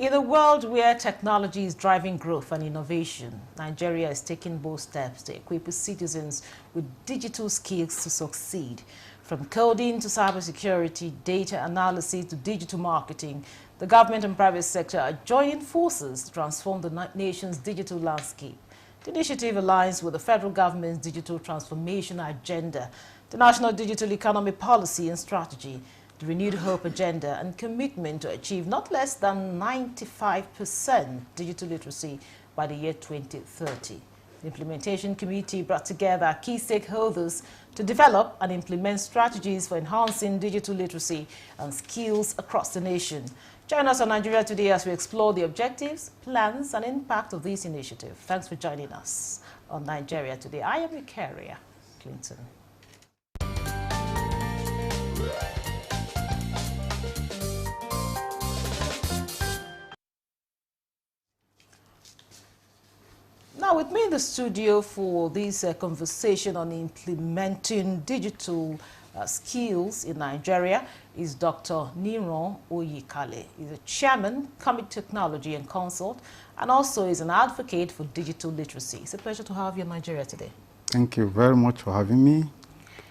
In a world where technology is driving growth and innovation, Nigeria is taking bold steps to equip its citizens with digital skills to succeed. From coding to cybersecurity, data analysis to digital marketing, the government and private sector are joining forces to transform the nation's digital landscape. The initiative aligns with the federal government's digital transformation agenda, the National Digital Economy Policy and Strategy, the Renewed Hope Agenda, and commitment to achieve not less than 95% digital literacy by the year 2030. The Implementation Committee brought together key stakeholders to develop and implement strategies for enhancing digital literacy and skills across the nation. Join us on Nigeria Today as we explore the objectives, plans, and impact of this initiative. Thanks for joining us on Nigeria Today. I am Eucharia Clinton. Now, with me in the studio for this conversation on implementing digital skills in Nigeria is Dr. Niran Oyekale. He's a chairman, Commit Technology and Consult, and also is an advocate for digital literacy. It's a pleasure to have you in Nigeria today. Thank you very much for having me.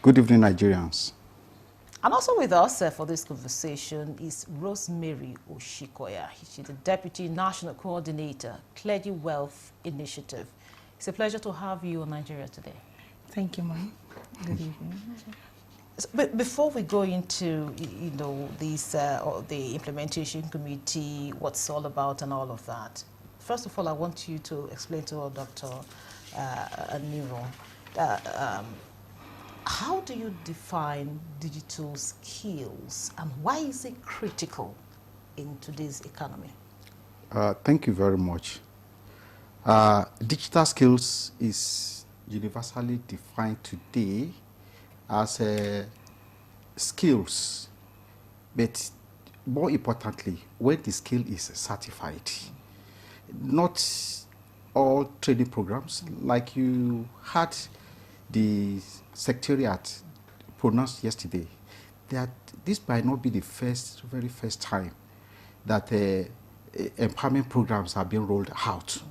Good evening, Nigerians. And also with us for this conversation is Rosemary Oshikoya. She's the Deputy National Coordinator, Clergy Wealth Initiative. It's a pleasure to have you in Nigeria today. Thank you, ma'am. Good evening. But before we go into, this, the Implementation Committee, what's it's all about and all of that, first of all, I want you to explain to Dr. Niran, how do you define digital skills and why is it critical in today's economy? Thank you very much. Digital skills is universally defined today as skills, but more importantly, when the skill is certified. Not all training programs, like you had the Secretariat pronounced yesterday, that this might not be the very first time that empowerment programs are being rolled out.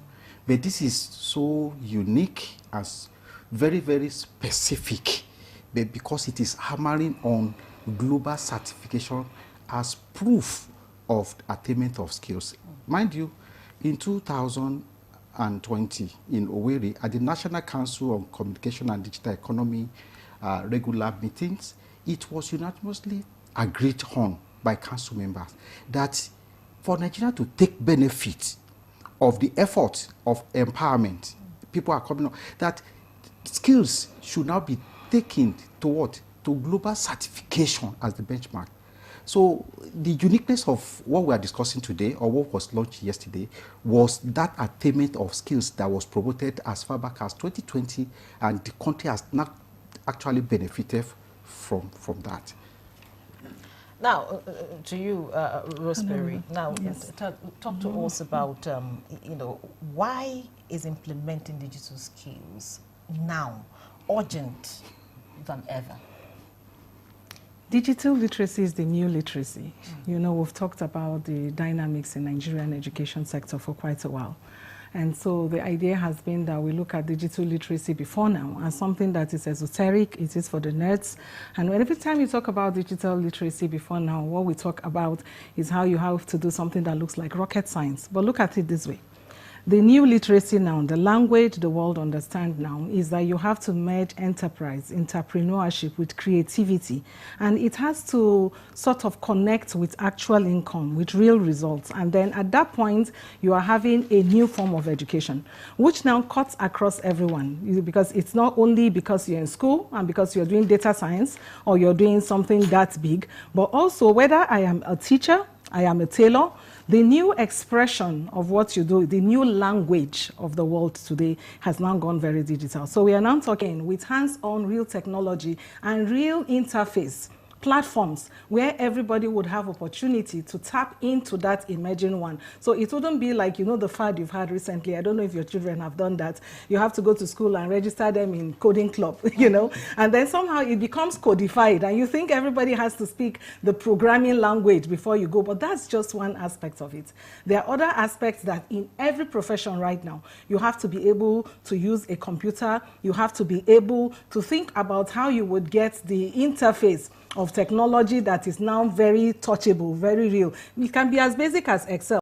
But this is so unique as very, very specific, but because it is hammering on global certification as proof of attainment of skills. Mind you, in 2020 in Owerri, at the National Council on Communication and Digital Economy regular meetings, it was unanimously agreed on by council members that for Nigeria to take benefit of the effort of empowerment, people are coming up, that skills should now be taken to what? To global certification as the benchmark. So the uniqueness of what we are discussing today, or what was launched yesterday, was that attainment of skills that was promoted as far back as 2020, and the country has not actually benefited from that. Now, to you, Rosemary, now yes. Talk to us about, why is implementing digital skills now urgent than ever? Digital literacy is the new literacy. We've talked about the dynamics in Nigerian education sector for quite a while. And so the idea has been that we look at digital literacy before now as something that is esoteric, it is for the nerds. And every time you talk about digital literacy before now, what we talk about is how you have to do something that looks like rocket science. But look at it this way. The new literacy now, the language the world understands now, is that you have to merge enterprise, entrepreneurship with creativity. And it has to sort of connect with actual income, with real results. And then at that point, you are having a new form of education, which now cuts across everyone. Because it's not only because you're in school and because you're doing data science or you're doing something that big, but also whether I am a teacher, I am a tailor, the new expression of what you do, the new language of the world today has now gone very digital. So we are now talking with hands-on real technology and real interface platforms where everybody would have opportunity to tap into that emerging one. So it wouldn't be like, you know, the fad you've had recently. I don't know if your children have done that. You have to go to school and register them in coding club, you know, and then somehow it becomes codified and you think everybody has to speak the programming language before you go, but that's just one aspect of it. There are other aspects that in every profession right now, you have to be able to use a computer, you have to be able to think about how you would get the interface of technology that is now very touchable, very real. It can be as basic as Excel.